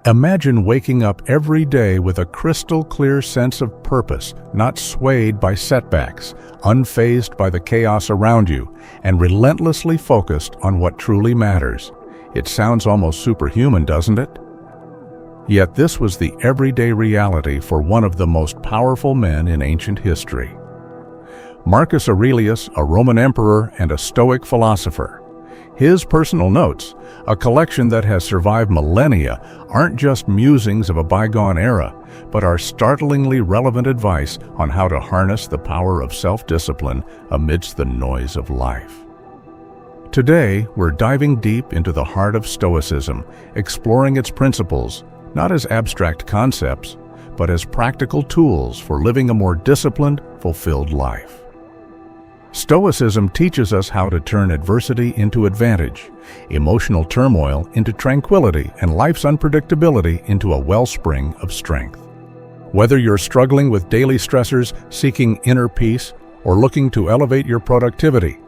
Imagine waking up every day with a crystal-clear sense of purpose, not swayed by setbacks, unfazed by the chaos around you, and relentlessly focused on what truly matters. It sounds almost superhuman, doesn't it? Yet this was the everyday reality for one of the most powerful men in ancient history. Marcus Aurelius, a Roman emperor and a Stoic philosopher. His personal notes, a collection that has survived millennia, aren't just musings of a bygone era, but are startlingly relevant advice on how to harness the power of self-discipline amidst the noise of life. Today, we're diving deep into the heart of Stoicism, exploring its principles, not as abstract concepts, but as practical tools for living a more disciplined, fulfilled life. Stoicism teaches us how to turn adversity into advantage, emotional turmoil into tranquility, and life's unpredictability into a wellspring of strength. Whether you're struggling with daily stressors, seeking inner peace, or looking to elevate your productivity,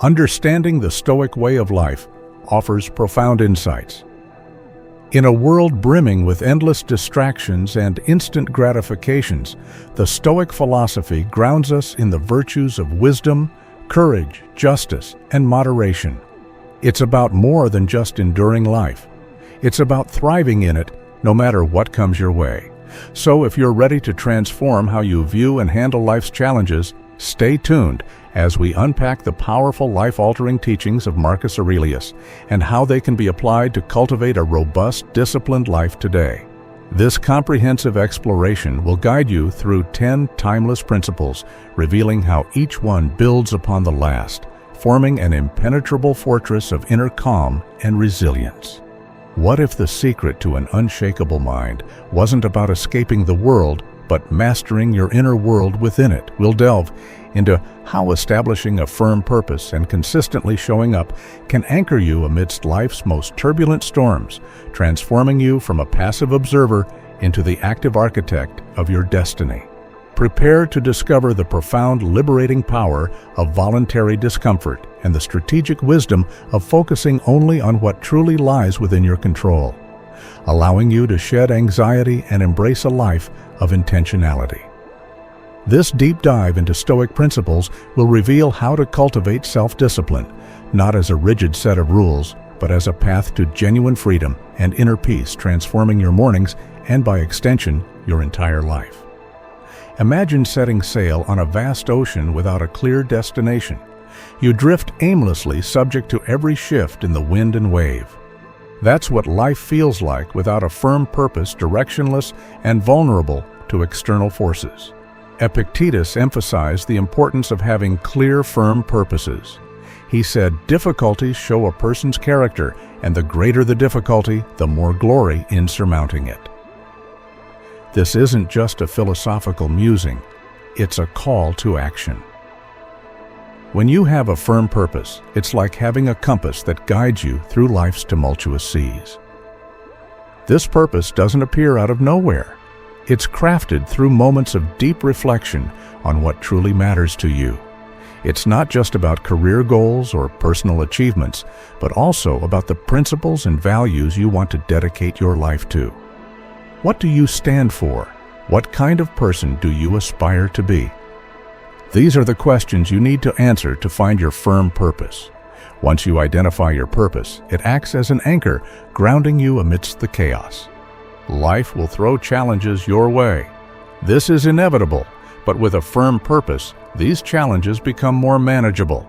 understanding the Stoic way of life offers profound insights. In a world brimming with endless distractions and instant gratifications, the Stoic philosophy grounds us in the virtues of wisdom, courage, justice, and moderation. It's about more than just enduring life. It's about thriving in it, no matter what comes your way. So if you're ready to transform how you view and handle life's challenges, stay tuned as we unpack the powerful life-altering teachings of Marcus Aurelius and how they can be applied to cultivate a robust, disciplined life today. This comprehensive exploration will guide you through 10 timeless principles, revealing how each one builds upon the last, forming an impenetrable fortress of inner calm and resilience. What if the secret to an unshakable mind wasn't about escaping the world, but mastering your inner world within it? We'll delve into how establishing a firm purpose and consistently showing up can anchor you amidst life's most turbulent storms, transforming you from a passive observer into the active architect of your destiny. Prepare to discover the profound, liberating power of voluntary discomfort and the strategic wisdom of focusing only on what truly lies within your control, allowing you to shed anxiety and embrace a life of intentionality. This deep dive into Stoic principles will reveal how to cultivate self-discipline, not as a rigid set of rules, but as a path to genuine freedom and inner peace, transforming your mornings and, by extension, your entire life. Imagine setting sail on a vast ocean without a clear destination. You drift aimlessly, subject to every shift in the wind and wave. That's what life feels like without a firm purpose, directionless and vulnerable to external forces. Epictetus emphasized the importance of having clear, firm purposes. He said, "Difficulties show a person's character, and the greater the difficulty, the more glory in surmounting it." This isn't just a philosophical musing, it's a call to action. When you have a firm purpose, it's like having a compass that guides you through life's tumultuous seas. This purpose doesn't appear out of nowhere. It's crafted through moments of deep reflection on what truly matters to you. It's not just about career goals or personal achievements, but also about the principles and values you want to dedicate your life to. What do you stand for? What kind of person do you aspire to be? These are the questions you need to answer to find your firm purpose. Once you identify your purpose, it acts as an anchor, grounding you amidst the chaos. Life will throw challenges your way. This is inevitable, but with a firm purpose, these challenges become more manageable.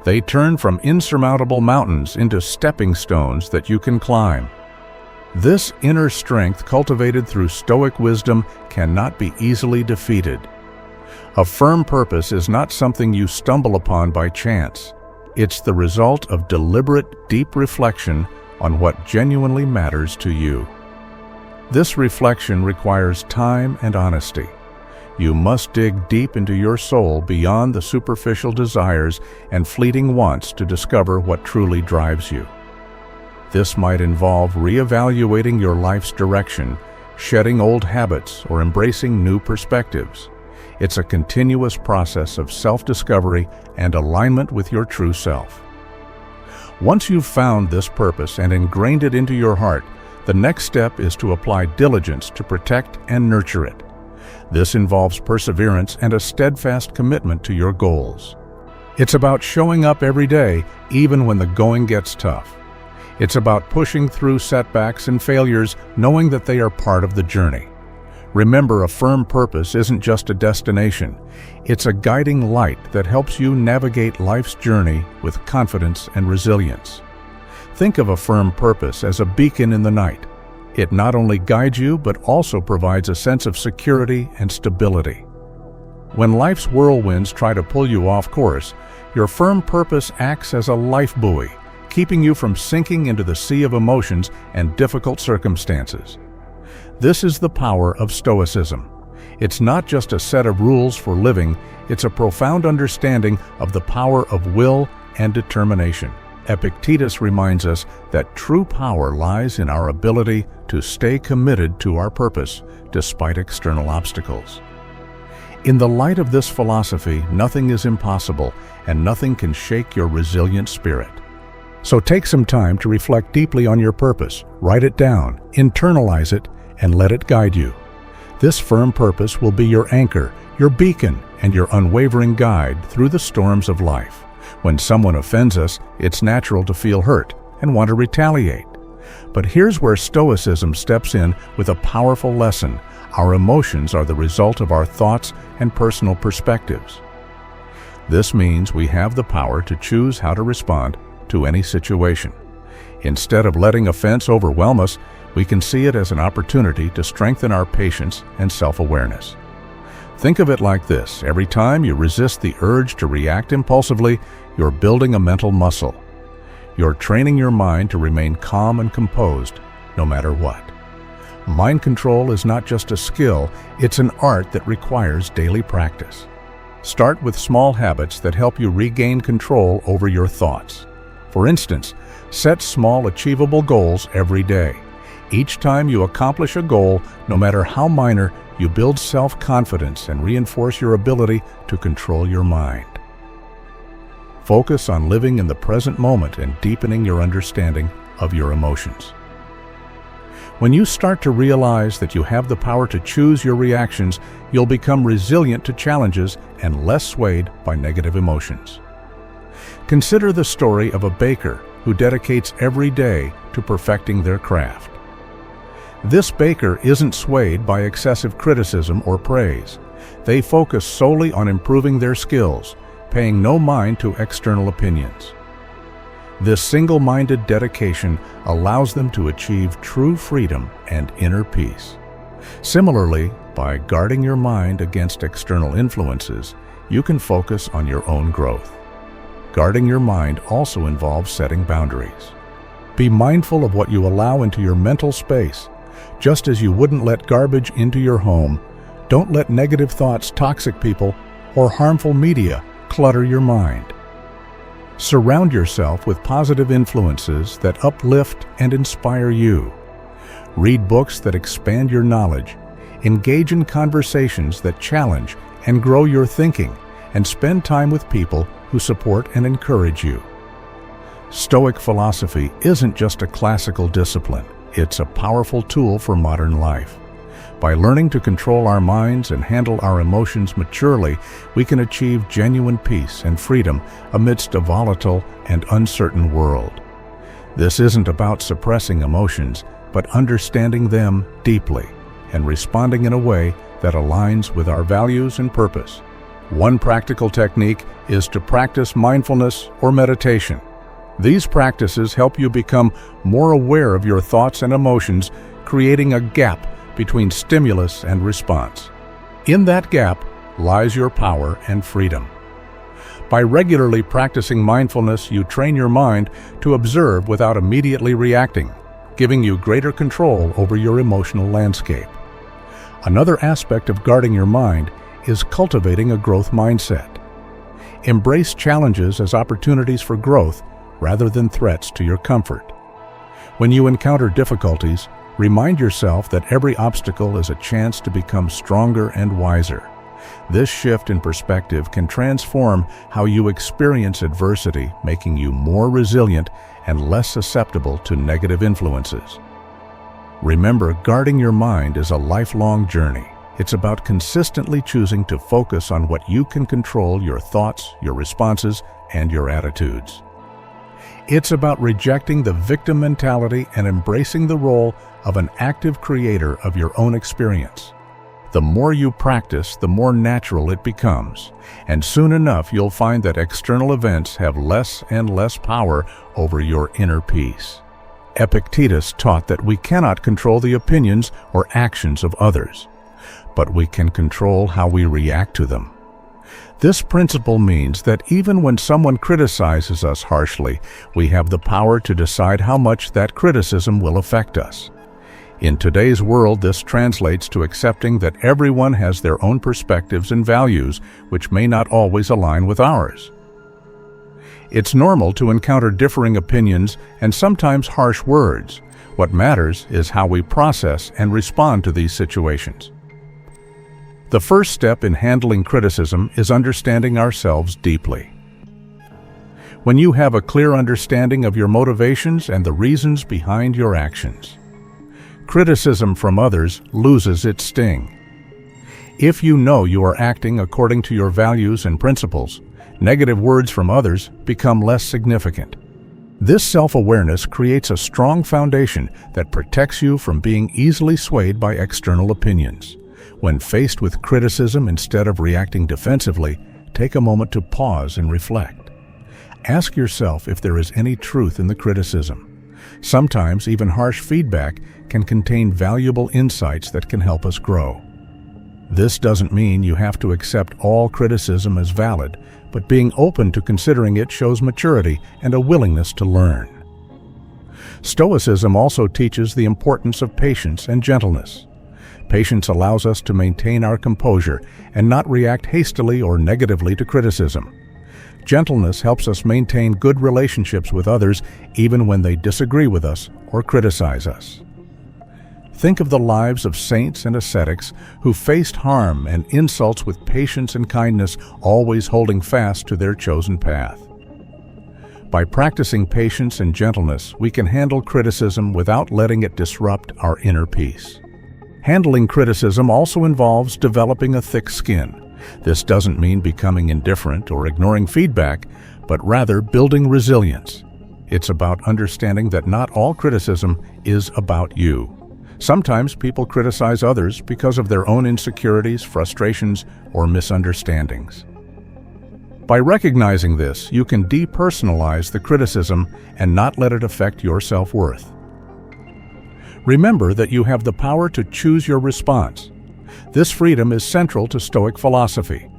They turn from insurmountable mountains into stepping stones that you can climb. This inner strength cultivated through Stoic wisdom cannot be easily defeated. A firm purpose is not something you stumble upon by chance. It's the result of deliberate, deep reflection on what genuinely matters to you. This reflection requires time and honesty. You must dig deep into your soul beyond the superficial desires and fleeting wants to discover what truly drives you. This might involve reevaluating your life's direction, shedding old habits, or embracing new perspectives. It's a continuous process of self-discovery and alignment with your true self. Once you've found this purpose and ingrained it into your heart, The next step is to apply diligence to protect and nurture it. This involves perseverance and a steadfast commitment to your goals. It's about showing up every day, even when the going gets tough. It's about pushing through setbacks and failures, knowing that they are part of the journey. Remember, a firm purpose isn't just a destination. It's a guiding light that helps you navigate life's journey with confidence and resilience. Think of a firm purpose as a beacon in the night. It not only guides you, but also provides a sense of security and stability. When life's whirlwinds try to pull you off course, your firm purpose acts as a life buoy, keeping you from sinking into the sea of emotions and difficult circumstances. This is the power of Stoicism. It's not just a set of rules for living, it's a profound understanding of the power of will and determination. Epictetus reminds us that true power lies in our ability to stay committed to our purpose despite external obstacles. In the light of this philosophy, nothing is impossible and nothing can shake your resilient spirit. So take some time to reflect deeply on your purpose, write it down, internalize it, and let it guide you. This firm purpose will be your anchor, your beacon, and your unwavering guide through the storms of life. When someone offends us, it's natural to feel hurt and want to retaliate. But here's where Stoicism steps in with a powerful lesson. Our emotions are the result of our thoughts and personal perspectives. This means we have the power to choose how to respond to any situation. Instead of letting offense overwhelm us, we can see it as an opportunity to strengthen our patience and self-awareness. Think of it like this: every time you resist the urge to react impulsively, you're building a mental muscle. You're training your mind to remain calm and composed, no matter what. Mind control is not just a skill, it's an art that requires daily practice. Start with small habits that help you regain control over your thoughts. For instance, set small, achievable goals every day. Each time you accomplish a goal, no matter how minor, you build self-confidence and reinforce your ability to control your mind. Focus on living in the present moment and deepening your understanding of your emotions. When you start to realize that you have the power to choose your reactions, you'll become resilient to challenges and less swayed by negative emotions. Consider the story of a baker who dedicates every day to perfecting their craft. This baker isn't swayed by excessive criticism or praise. They focus solely on improving their skills, paying no mind to external opinions. This single-minded dedication allows them to achieve true freedom and inner peace. Similarly, by guarding your mind against external influences, you can focus on your own growth. Guarding your mind also involves setting boundaries. Be mindful of what you allow into your mental space. Just as you wouldn't let garbage into your home, don't let negative thoughts, toxic people, or harmful media clutter your mind. Surround yourself with positive influences that uplift and inspire you. Read books that expand your knowledge, engage in conversations that challenge and grow your thinking, and spend time with people who support and encourage you. Stoic philosophy isn't just a classical discipline. It's a powerful tool for modern life. By learning to control our minds and handle our emotions maturely, we can achieve genuine peace and freedom amidst a volatile and uncertain world. This isn't about suppressing emotions, but understanding them deeply and responding in a way that aligns with our values and purpose. One practical technique is to practice mindfulness or meditation. These practices help you become more aware of your thoughts and emotions, creating a gap between stimulus and response. In that gap lies your power and freedom. By regularly practicing mindfulness, you train your mind to observe without immediately reacting, giving you greater control over your emotional landscape. Another aspect of guarding your mind is cultivating a growth mindset. Embrace challenges as opportunities for growth rather than threats to your comfort. When you encounter difficulties, remind yourself that every obstacle is a chance to become stronger and wiser. This shift in perspective can transform how you experience adversity, making you more resilient and less susceptible to negative influences. Remember, guarding your mind is a lifelong journey. It's about consistently choosing to focus on what you can control: your thoughts, your responses, and your attitudes. It's about rejecting the victim mentality and embracing the role of an active creator of your own experience. The more you practice, the more natural it becomes, and soon enough you'll find that external events have less and less power over your inner peace. Epictetus taught that we cannot control the opinions or actions of others, but we can control how we react to them. This principle means that even when someone criticizes us harshly, we have the power to decide how much that criticism will affect us. In today's world, this translates to accepting that everyone has their own perspectives and values, which may not always align with ours. It's normal to encounter differing opinions and sometimes harsh words. What matters is how we process and respond to these situations. The first step in handling criticism is understanding ourselves deeply. When you have a clear understanding of your motivations and the reasons behind your actions, criticism from others loses its sting. If you know you are acting according to your values and principles, negative words from others become less significant. This self-awareness creates a strong foundation that protects you from being easily swayed by external opinions. When faced with criticism, instead of reacting defensively, take a moment to pause and reflect. Ask yourself if there is any truth in the criticism. Sometimes even harsh feedback can contain valuable insights that can help us grow. This doesn't mean you have to accept all criticism as valid, but being open to considering it shows maturity and a willingness to learn. Stoicism also teaches the importance of patience and gentleness. Patience allows us to maintain our composure and not react hastily or negatively to criticism. Gentleness helps us maintain good relationships with others even when they disagree with us or criticize us. Think of the lives of saints and ascetics who faced harm and insults with patience and kindness, always holding fast to their chosen path. By practicing patience and gentleness, we can handle criticism without letting it disrupt our inner peace. Handling criticism also involves developing a thick skin. This doesn't mean becoming indifferent or ignoring feedback, but rather building resilience. It's about understanding that not all criticism is about you. Sometimes people criticize others because of their own insecurities, frustrations, or misunderstandings. By recognizing this, you can depersonalize the criticism and not let it affect your self-worth. Remember that you have the power to choose your response. This freedom is central to Stoic philosophy.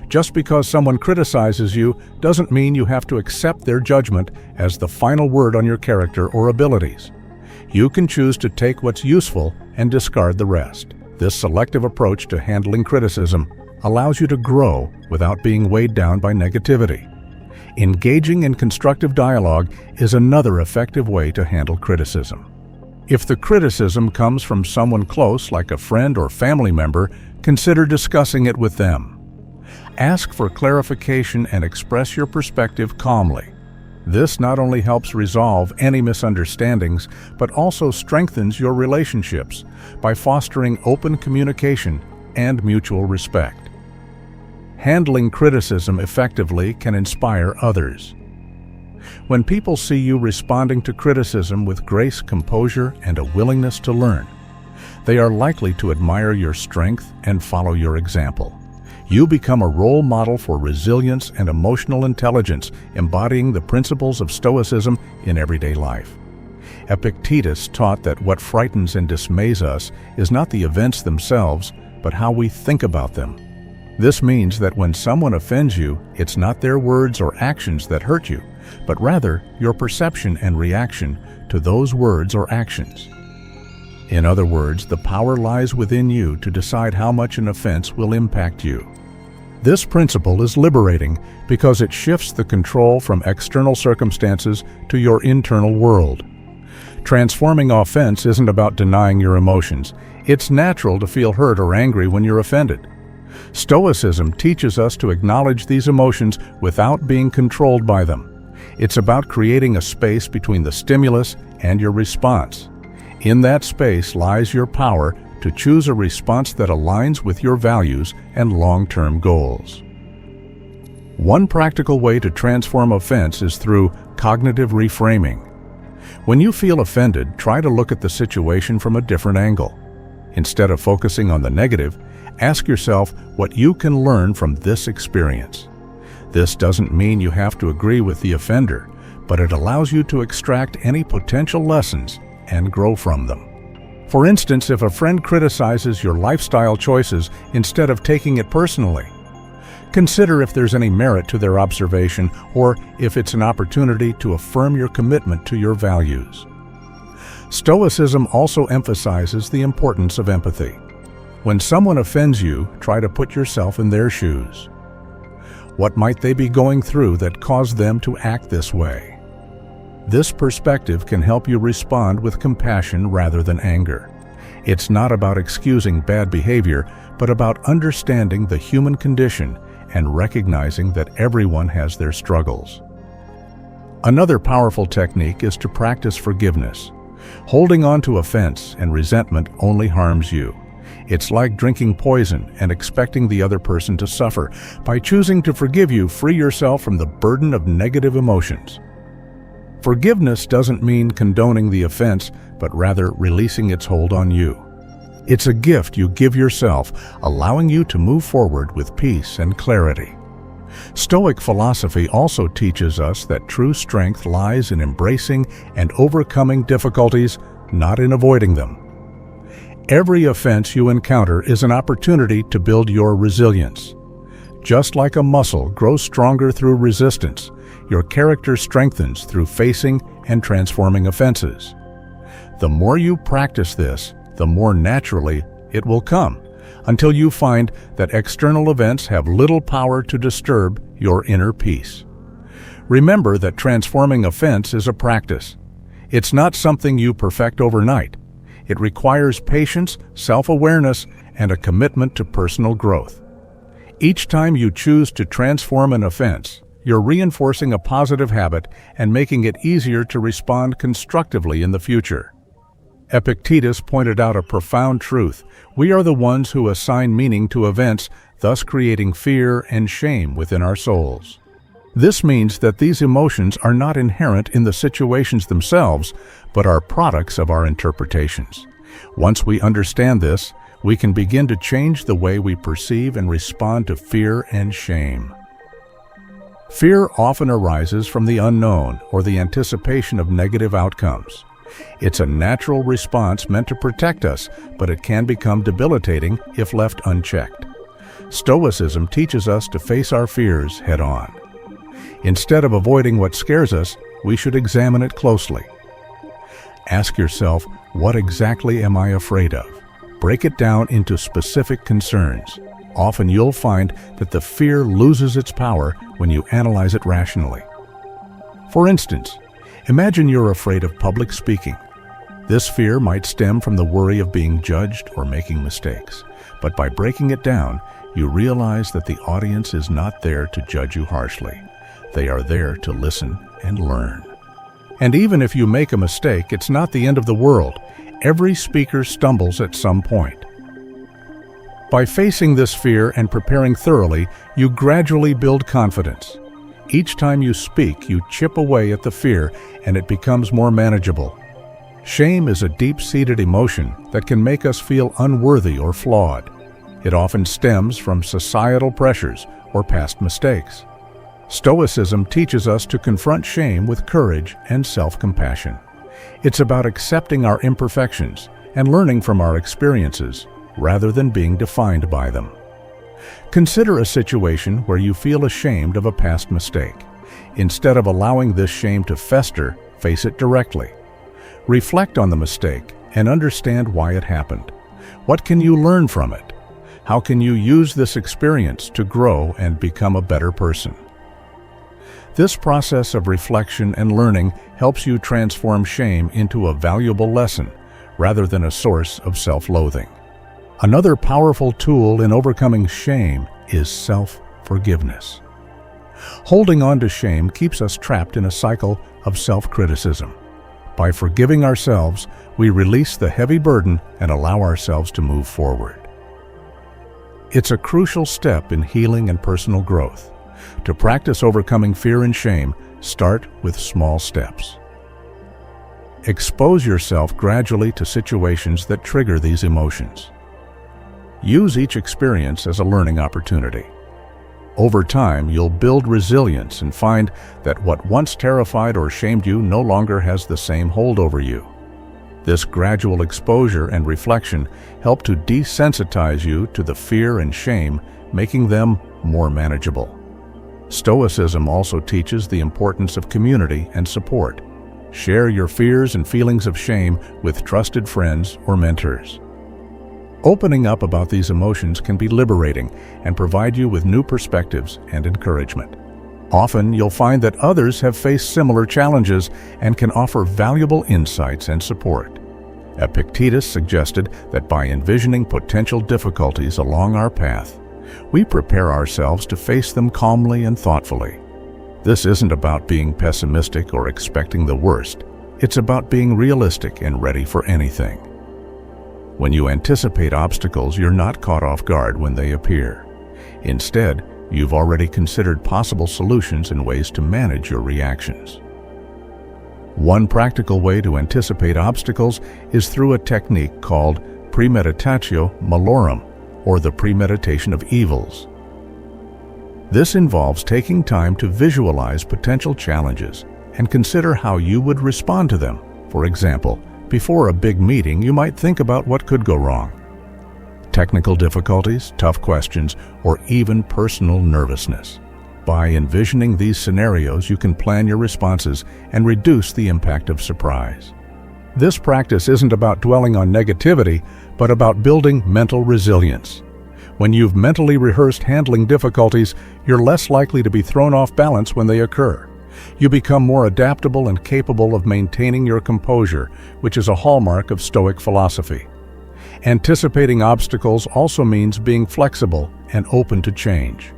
Just because someone criticizes you doesn't mean you have to accept their judgment as the final word on your character or abilities. You can choose to take what's useful and discard the rest. This selective approach to handling criticism allows you to grow without being weighed down by negativity. Engaging in constructive dialogue is another effective way to handle criticism. If the criticism comes from someone close, like a friend or family member, consider discussing it with them. Ask for clarification and express your perspective calmly. This not only helps resolve any misunderstandings, but also strengthens your relationships by fostering open communication and mutual respect. Handling criticism effectively can inspire others. When people see you responding to criticism with grace, composure, and a willingness to learn, they are likely to admire your strength and follow your example. You become a role model for resilience and emotional intelligence, embodying the principles of Stoicism in everyday life. Epictetus taught that what frightens and dismays us is not the events themselves, but how we think about them. This means that when someone offends you, it's not their words or actions that hurt you, but rather your perception and reaction to those words or actions. In other words, the power lies within you to decide how much an offense will impact you. This principle is liberating because it shifts the control from external circumstances to your internal world. Transforming offense isn't about denying your emotions. It's natural to feel hurt or angry when you're offended. Stoicism teaches us to acknowledge these emotions without being controlled by them. It's about creating a space between the stimulus and your response. In that space lies your power to choose a response that aligns with your values and long-term goals. One practical way to transform offense is through cognitive reframing. When you feel offended, try to look at the situation from a different angle. Instead of focusing on the negative, ask yourself what you can learn from this experience. This doesn't mean you have to agree with the offender, but it allows you to extract any potential lessons and grow from them. For instance, if a friend criticizes your lifestyle choices instead of taking it personally, consider if there's any merit to their observation or if it's an opportunity to affirm your commitment to your values. Stoicism also emphasizes the importance of empathy. When someone offends you, try to put yourself in their shoes. What might they be going through that caused them to act this way? This perspective can help you respond with compassion rather than anger. It's not about excusing bad behavior, but about understanding the human condition and recognizing that everyone has their struggles. Another powerful technique is to practice forgiveness. Holding on to offense and resentment only harms you. It's like drinking poison and expecting the other person to suffer. By choosing to forgive, you free yourself from the burden of negative emotions. Forgiveness doesn't mean condoning the offense, but rather releasing its hold on you. It's a gift you give yourself, allowing you to move forward with peace and clarity. Stoic philosophy also teaches us that true strength lies in embracing and overcoming difficulties, not in avoiding them. Every offense you encounter is an opportunity to build your resilience. Just like a muscle grows stronger through resistance, your character strengthens through facing and transforming offenses. The more you practice this, the more naturally it will come, until you find that external events have little power to disturb your inner peace. Remember that transforming offense is a practice. It's not something you perfect overnight. It requires patience, self-awareness, and a commitment to personal growth. Each time you choose to transform an offense, you're reinforcing a positive habit and making it easier to respond constructively in the future. Epictetus pointed out a profound truth. We are the ones who assign meaning to events, thus creating fear and shame within our souls. This means that these emotions are not inherent in the situations themselves, but are products of our interpretations. Once we understand this, we can begin to change the way we perceive and respond to fear and shame. Fear often arises from the unknown or the anticipation of negative outcomes. It's a natural response meant to protect us, but it can become debilitating if left unchecked. Stoicism teaches us to face our fears head-on. Instead of avoiding what scares us, we should examine it closely. Ask yourself, what exactly am I afraid of? Break it down into specific concerns. Often you'll find that the fear loses its power when you analyze it rationally. For instance, imagine you're afraid of public speaking. This fear might stem from the worry of being judged or making mistakes. But by breaking it down, you realize that the audience is not there to judge you harshly. They are there to listen and learn. And even if you make a mistake, it's not the end of the world. Every speaker stumbles at some point. By facing this fear and preparing thoroughly, you gradually build confidence. Each time you speak, you chip away at the fear and it becomes more manageable. Shame is a deep-seated emotion that can make us feel unworthy or flawed. It often stems from societal pressures or past mistakes. Stoicism teaches us to confront shame with courage and self-compassion. It's about accepting our imperfections and learning from our experiences, rather than being defined by them. Consider a situation where you feel ashamed of a past mistake. Instead of allowing this shame to fester, face it directly. Reflect on the mistake and understand why it happened. What can you learn from it? How can you use this experience to grow and become a better person? This process of reflection and learning helps you transform shame into a valuable lesson, rather than a source of self-loathing. Another powerful tool in overcoming shame is self-forgiveness. Holding on to shame keeps us trapped in a cycle of self-criticism. By forgiving ourselves, we release the heavy burden and allow ourselves to move forward. It's a crucial step in healing and personal growth. To practice overcoming fear and shame, start with small steps. Expose yourself gradually to situations that trigger these emotions. Use each experience as a learning opportunity. Over time, you'll build resilience and find that what once terrified or shamed you no longer has the same hold over you. This gradual exposure and reflection help to desensitize you to the fear and shame, making them more manageable. Stoicism also teaches the importance of community and support. Share your fears and feelings of shame with trusted friends or mentors. Opening up about these emotions can be liberating and provide you with new perspectives and encouragement. Often, you'll find that others have faced similar challenges and can offer valuable insights and support. Epictetus suggested that by envisioning potential difficulties along our path, we prepare ourselves to face them calmly and thoughtfully. This isn't about being pessimistic or expecting the worst. It's about being realistic and ready for anything. When you anticipate obstacles, you're not caught off guard when they appear. Instead, you've already considered possible solutions and ways to manage your reactions. One practical way to anticipate obstacles is through a technique called premeditatio malorum, or the premeditation of evils. This involves taking time to visualize potential challenges and consider how you would respond to them. For example, before a big meeting, you might think about what could go wrong. Technical difficulties, tough questions, or even personal nervousness. By envisioning these scenarios, you can plan your responses and reduce the impact of surprise. This practice isn't about dwelling on negativity, but about building mental resilience. When you've mentally rehearsed handling difficulties, you're less likely to be thrown off balance when they occur. You become more adaptable and capable of maintaining your composure, which is a hallmark of Stoic philosophy. Anticipating obstacles also means being flexible and open to change.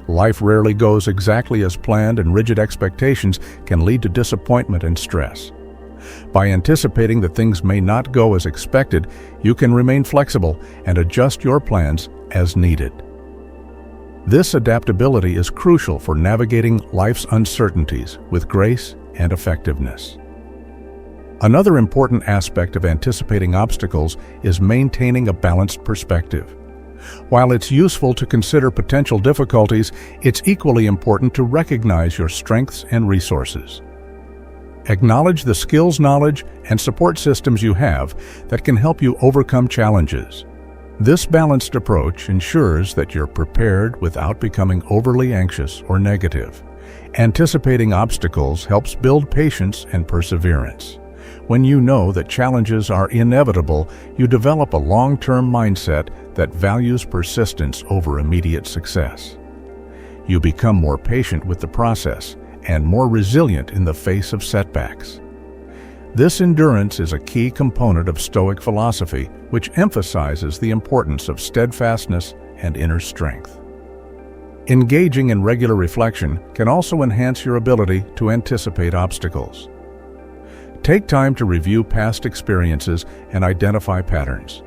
Life rarely goes exactly as planned, and rigid expectations can lead to disappointment and stress. By anticipating that things may not go as expected, you can remain flexible and adjust your plans as needed. This adaptability is crucial for navigating life's uncertainties with grace and effectiveness. Another important aspect of anticipating obstacles is maintaining a balanced perspective. While it's useful to consider potential difficulties, it's equally important to recognize your strengths and resources. Acknowledge the skills, knowledge, and support systems you have that can help you overcome challenges. This balanced approach ensures that you're prepared without becoming overly anxious or negative. Anticipating obstacles helps build patience and perseverance. When you know that challenges are inevitable, you develop a long-term mindset that values persistence over immediate success. You become more patient with the process and more resilient in the face of setbacks. This endurance is a key component of Stoic philosophy, which emphasizes the importance of steadfastness and inner strength. Engaging in regular reflection can also enhance your ability to anticipate obstacles. Take time to review past experiences and identify patterns.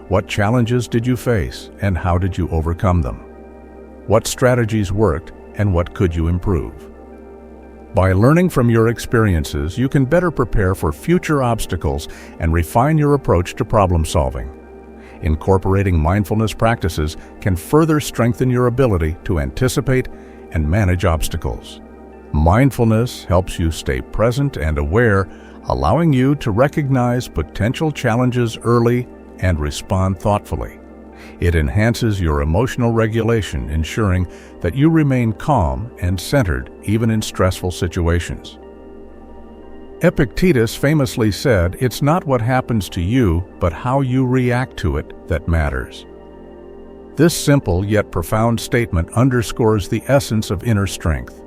What challenges did you face, and how did you overcome them? What strategies worked, and what could you improve? By learning from your experiences, you can better prepare for future obstacles and refine your approach to problem solving. Incorporating mindfulness practices can further strengthen your ability to anticipate and manage obstacles. Mindfulness helps you stay present and aware, allowing you to recognize potential challenges early and respond thoughtfully. It enhances your emotional regulation, ensuring that you remain calm and centered even in stressful situations. Epictetus famously said, "It's not what happens to you, but how you react to it that matters." This simple yet profound statement underscores the essence of inner strength.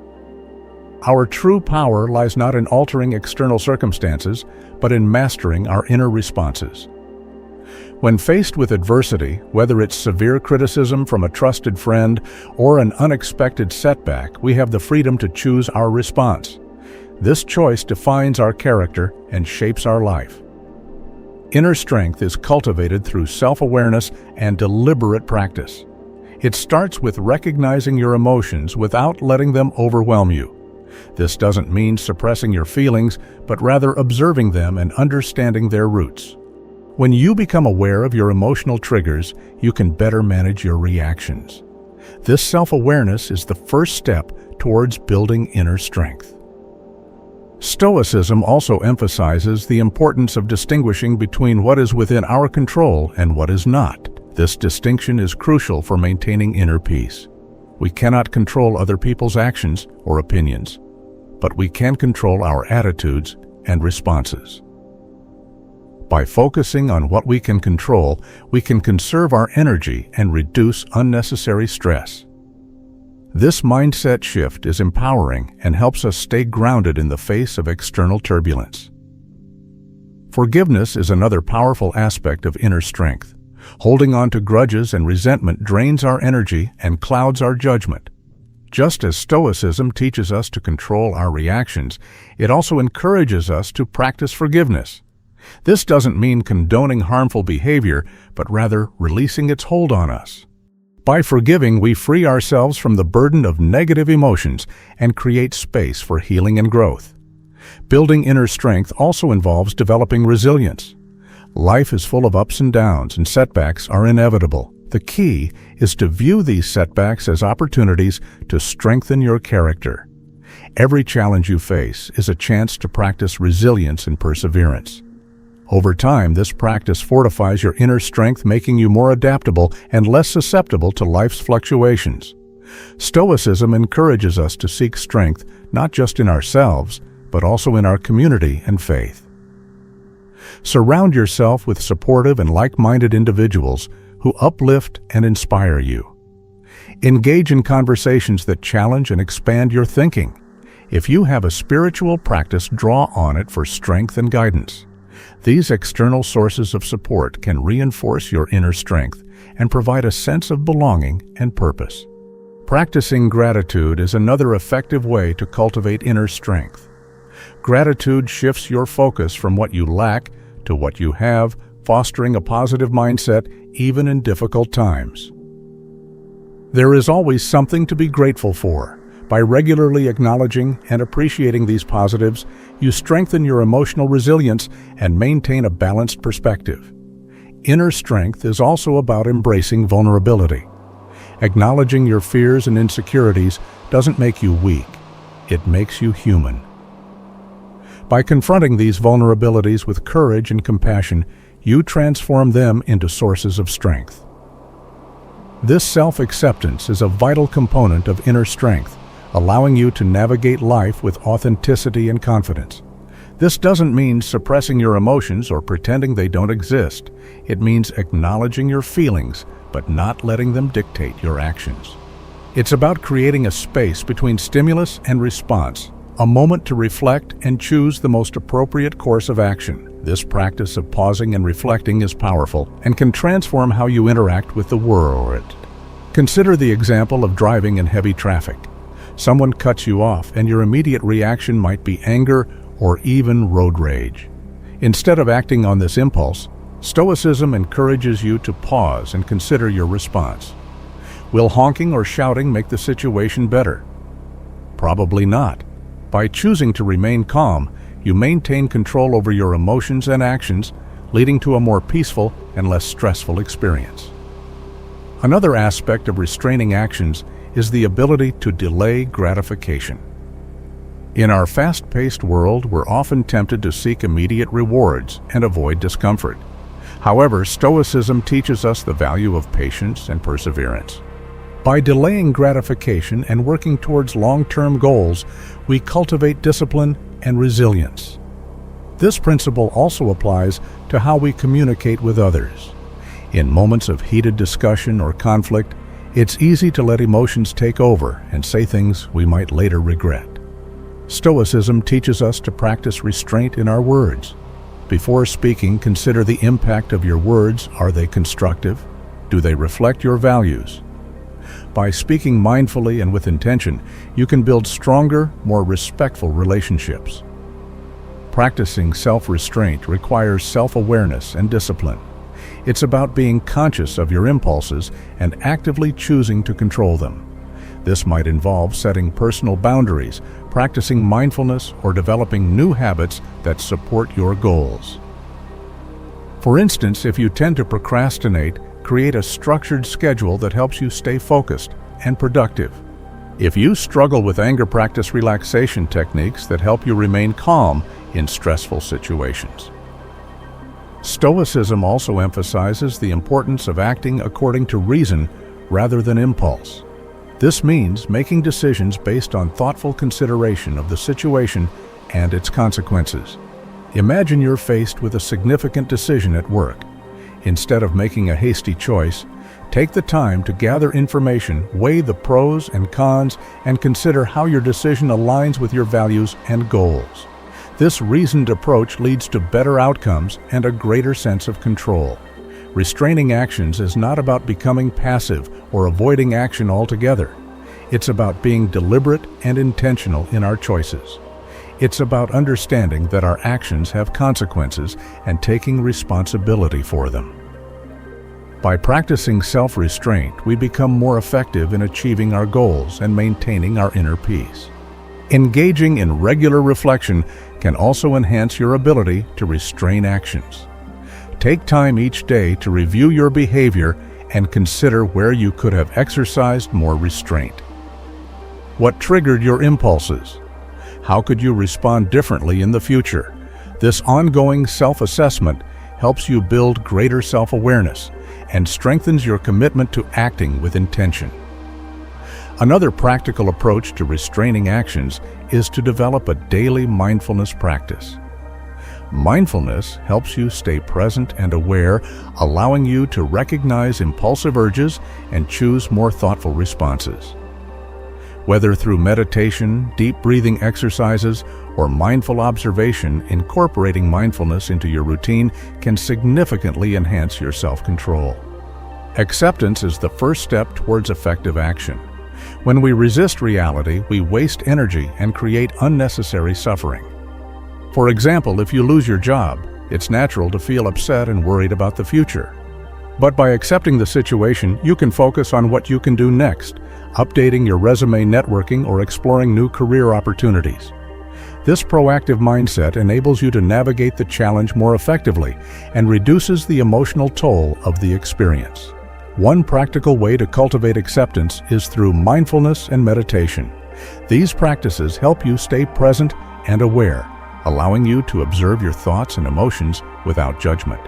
Our true power lies not in altering external circumstances, but in mastering our inner responses. When faced with adversity, whether it's severe criticism from a trusted friend or an unexpected setback, we have the freedom to choose our response. This choice defines our character and shapes our life. Inner strength is cultivated through self-awareness and deliberate practice. It starts with recognizing your emotions without letting them overwhelm you. This doesn't mean suppressing your feelings, but rather observing them and understanding their roots. When you become aware of your emotional triggers, you can better manage your reactions. This self-awareness is the first step towards building inner strength. Stoicism also emphasizes the importance of distinguishing between what is within our control and what is not. This distinction is crucial for maintaining inner peace. We cannot control other people's actions or opinions, but we can control our attitudes and responses. By focusing on what we can control, we can conserve our energy and reduce unnecessary stress. This mindset shift is empowering and helps us stay grounded in the face of external turbulence. Forgiveness is another powerful aspect of inner strength. Holding on to grudges and resentment drains our energy and clouds our judgment. Just as Stoicism teaches us to control our reactions, it also encourages us to practice forgiveness. This doesn't mean condoning harmful behavior, but rather releasing its hold on us. By forgiving, we free ourselves from the burden of negative emotions and create space for healing and growth. Building inner strength also involves developing resilience. Life is full of ups and downs, and setbacks are inevitable. The key is to view these setbacks as opportunities to strengthen your character. Every challenge you face is a chance to practice resilience and perseverance. Over time, this practice fortifies your inner strength, making you more adaptable and less susceptible to life's fluctuations. Stoicism encourages us to seek strength not just in ourselves, but also in our community and faith. Surround yourself with supportive and like-minded individuals who uplift and inspire you. Engage in conversations that challenge and expand your thinking. If you have a spiritual practice, draw on it for strength and guidance. These external sources of support can reinforce your inner strength and provide a sense of belonging and purpose. Practicing gratitude is another effective way to cultivate inner strength. Gratitude shifts your focus from what you lack to what you have, fostering a positive mindset even in difficult times. There is always something to be grateful for. By regularly acknowledging and appreciating these positives, you strengthen your emotional resilience and maintain a balanced perspective. Inner strength is also about embracing vulnerability. Acknowledging your fears and insecurities doesn't make you weak, it makes you human. By confronting these vulnerabilities with courage and compassion, you transform them into sources of strength. This self-acceptance is a vital component of inner strength, allowing you to navigate life with authenticity and confidence. This doesn't mean suppressing your emotions or pretending they don't exist. It means acknowledging your feelings, but not letting them dictate your actions. It's about creating a space between stimulus and response, a moment to reflect and choose the most appropriate course of action. This practice of pausing and reflecting is powerful and can transform how you interact with the world. Consider the example of driving in heavy traffic. Someone cuts you off, and your immediate reaction might be anger or even road rage. Instead of acting on this impulse, Stoicism encourages you to pause and consider your response. Will honking or shouting make the situation better? Probably not. By choosing to remain calm, you maintain control over your emotions and actions, leading to a more peaceful and less stressful experience. Another aspect of restraining actions is the ability to delay gratification. In our fast-paced world, we're often tempted to seek immediate rewards and avoid discomfort. However, Stoicism teaches us the value of patience and perseverance. By delaying gratification and working towards long-term goals, we cultivate discipline and resilience. This principle also applies to how we communicate with others. In moments of heated discussion or conflict, it's easy to let emotions take over and say things we might later regret. Stoicism teaches us to practice restraint in our words. Before speaking, consider the impact of your words. Are they constructive? Do they reflect your values? By speaking mindfully and with intention, you can build stronger, more respectful relationships. Practicing self-restraint requires self-awareness and discipline. It's about being conscious of your impulses and actively choosing to control them. This might involve setting personal boundaries, practicing mindfulness, or developing new habits that support your goals. For instance, if you tend to procrastinate, create a structured schedule that helps you stay focused and productive. If you struggle with anger, practice relaxation techniques that help you remain calm in stressful situations. Stoicism also emphasizes the importance of acting according to reason rather than impulse. This means making decisions based on thoughtful consideration of the situation and its consequences. Imagine you're faced with a significant decision at work. Instead of making a hasty choice, take the time to gather information, weigh the pros and cons, and consider how your decision aligns with your values and goals. This reasoned approach leads to better outcomes and a greater sense of control. Restraining actions is not about becoming passive or avoiding action altogether. It's about being deliberate and intentional in our choices. It's about understanding that our actions have consequences and taking responsibility for them. By practicing self-restraint, we become more effective in achieving our goals and maintaining our inner peace. Engaging in regular reflection can also enhance your ability to restrain actions. Take time each day to review your behavior and consider where you could have exercised more restraint. What triggered your impulses? How could you respond differently in the future? This ongoing self-assessment helps you build greater self-awareness and strengthens your commitment to acting with intention. Another practical approach to restraining actions is to develop a daily mindfulness practice. Mindfulness helps you stay present and aware, allowing you to recognize impulsive urges and choose more thoughtful responses. Whether through meditation, deep breathing exercises, or mindful observation, incorporating mindfulness into your routine can significantly enhance your self-control. Acceptance is the first step towards effective action. When we resist reality, we waste energy and create unnecessary suffering. For example, if you lose your job, it's natural to feel upset and worried about the future. But by accepting the situation, you can focus on what you can do next, updating your resume, networking, or exploring new career opportunities. This proactive mindset enables you to navigate the challenge more effectively and reduces the emotional toll of the experience. One practical way to cultivate acceptance is through mindfulness and meditation. These practices help you stay present and aware, allowing you to observe your thoughts and emotions without judgment.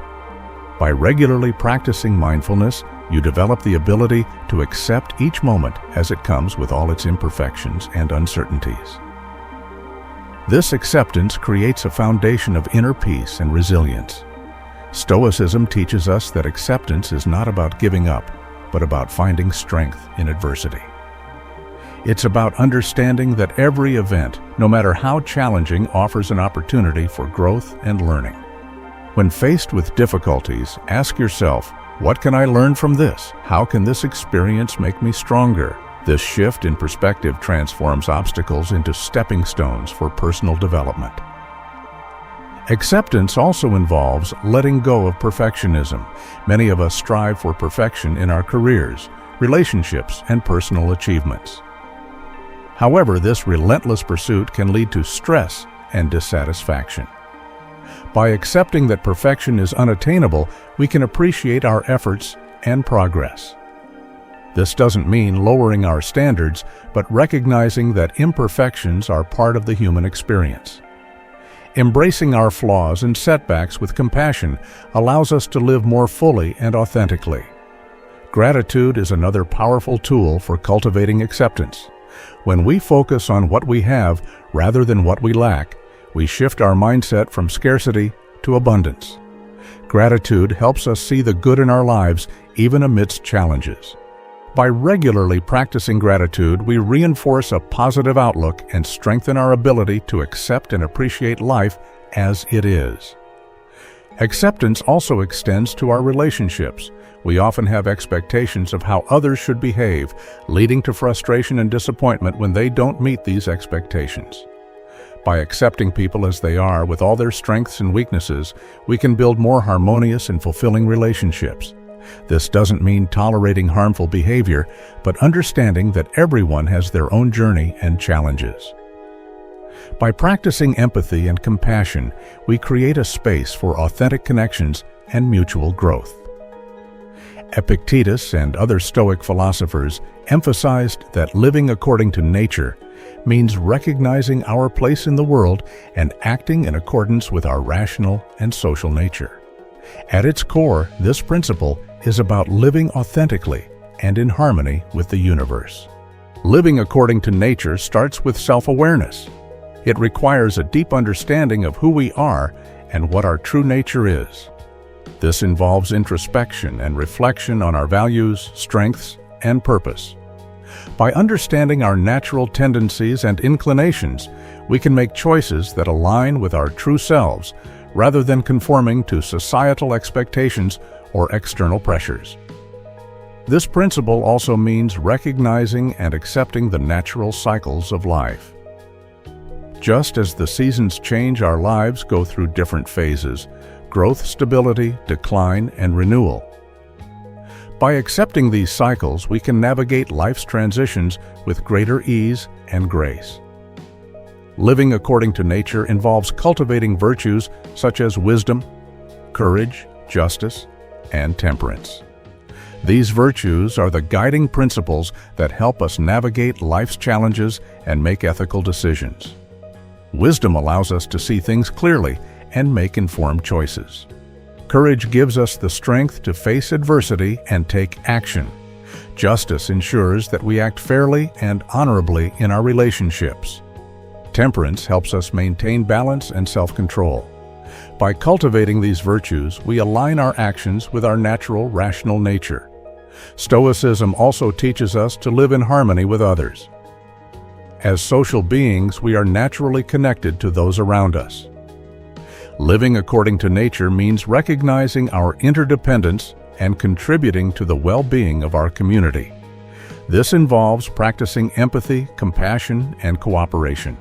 By regularly practicing mindfulness, you develop the ability to accept each moment as it comes with all its imperfections and uncertainties. This acceptance creates a foundation of inner peace and resilience. Stoicism teaches us that acceptance is not about giving up, but about finding strength in adversity. It's about understanding that every event, no matter how challenging, offers an opportunity for growth and learning. When faced with difficulties, ask yourself, what can I learn from this? How can this experience make me stronger? This shift in perspective transforms obstacles into stepping stones for personal development. Acceptance also involves letting go of perfectionism. Many of us strive for perfection in our careers, relationships, and personal achievements. However, this relentless pursuit can lead to stress and dissatisfaction. By accepting that perfection is unattainable, we can appreciate our efforts and progress. This doesn't mean lowering our standards, but recognizing that imperfections are part of the human experience. Embracing our flaws and setbacks with compassion allows us to live more fully and authentically. Gratitude is another powerful tool for cultivating acceptance. When we focus on what we have rather than what we lack, we shift our mindset from scarcity to abundance. Gratitude helps us see the good in our lives even amidst challenges. By regularly practicing gratitude, we reinforce a positive outlook and strengthen our ability to accept and appreciate life as it is. Acceptance also extends to our relationships. We often have expectations of how others should behave, leading to frustration and disappointment when they don't meet these expectations. By accepting people as they are with all their strengths and weaknesses, we can build more harmonious and fulfilling relationships. This doesn't mean tolerating harmful behavior, but understanding that everyone has their own journey and challenges. By practicing empathy and compassion, we create a space for authentic connections and mutual growth. Epictetus and other Stoic philosophers emphasized that living according to nature means recognizing our place in the world and acting in accordance with our rational and social nature. At its core, this principle is about living authentically and in harmony with the universe. Living according to nature starts with self-awareness. It requires a deep understanding of who we are and what our true nature is. This involves introspection and reflection on our values, strengths, and purpose. By understanding our natural tendencies and inclinations, we can make choices that align with our true selves rather than conforming to societal expectations or external pressures. This principle also means recognizing and accepting the natural cycles of life. Just as the seasons change, our lives go through different phases: growth, stability, decline, and renewal. By accepting these cycles, we can navigate life's transitions with greater ease and grace. Living according to nature involves cultivating virtues such as wisdom, courage, justice, and temperance. These virtues are the guiding principles that help us navigate life's challenges and make ethical decisions. Wisdom allows us to see things clearly and make informed choices. Courage gives us the strength to face adversity and take action. Justice ensures that we act fairly and honorably in our relationships. Temperance helps us maintain balance and self-control. By cultivating these virtues, we align our actions with our natural, rational nature. Stoicism also teaches us to live in harmony with others. As social beings, we are naturally connected to those around us. Living according to nature means recognizing our interdependence and contributing to the well-being of our community. This involves practicing empathy, compassion, and cooperation.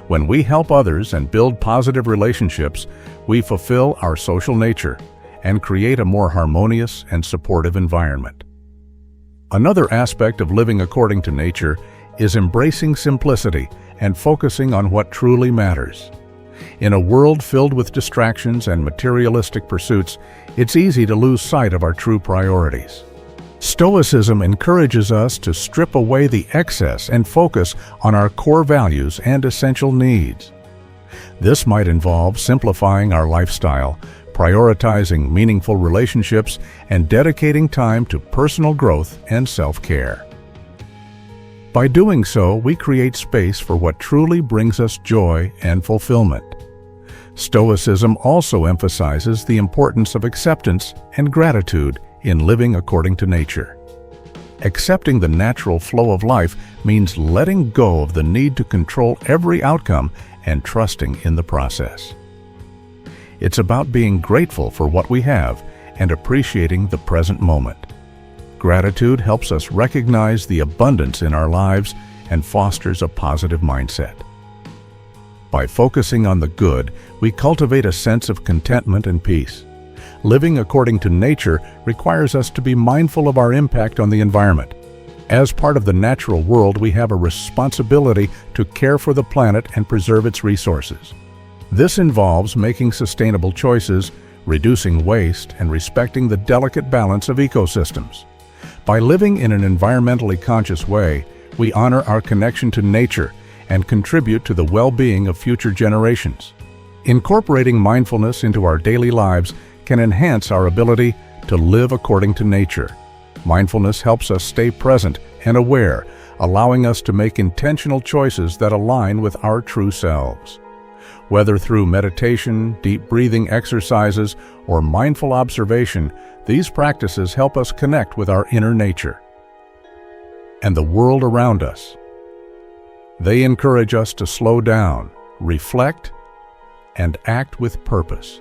When we help others and build positive relationships, we fulfill our social nature and create a more harmonious and supportive environment. Another aspect of living according to nature is embracing simplicity and focusing on what truly matters. In a world filled with distractions and materialistic pursuits, it's easy to lose sight of our true priorities. Stoicism encourages us to strip away the excess and focus on our core values and essential needs. This might involve simplifying our lifestyle, prioritizing meaningful relationships, and dedicating time to personal growth and self-care. By doing so, we create space for what truly brings us joy and fulfillment. Stoicism also emphasizes the importance of acceptance and gratitude in living according to nature. Accepting the natural flow of life means letting go of the need to control every outcome and trusting in the process. It's about being grateful for what we have and appreciating the present moment. Gratitude helps us recognize the abundance in our lives and fosters a positive mindset. By focusing on the good, we cultivate a sense of contentment and peace. Living according to nature requires us to be mindful of our impact on the environment. As part of the natural world, we have a responsibility to care for the planet and preserve its resources. This involves making sustainable choices, reducing waste, and respecting the delicate balance of ecosystems. By living in an environmentally conscious way, we honor our connection to nature and contribute to the well-being of future generations. Incorporating mindfulness into our daily lives can enhance our ability to live according to nature. Mindfulness helps us stay present and aware, allowing us to make intentional choices that align with our true selves. Whether through meditation, deep breathing exercises, or mindful observation, these practices help us connect with our inner nature and the world around us. They encourage us to slow down, reflect, and act with purpose.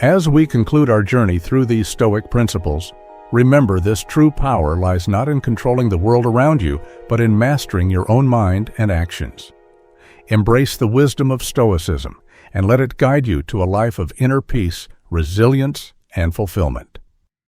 As we conclude our journey through these Stoic principles, remember this true power lies not in controlling the world around you, but in mastering your own mind and actions. Embrace the wisdom of Stoicism and let it guide you to a life of inner peace, resilience, and fulfillment.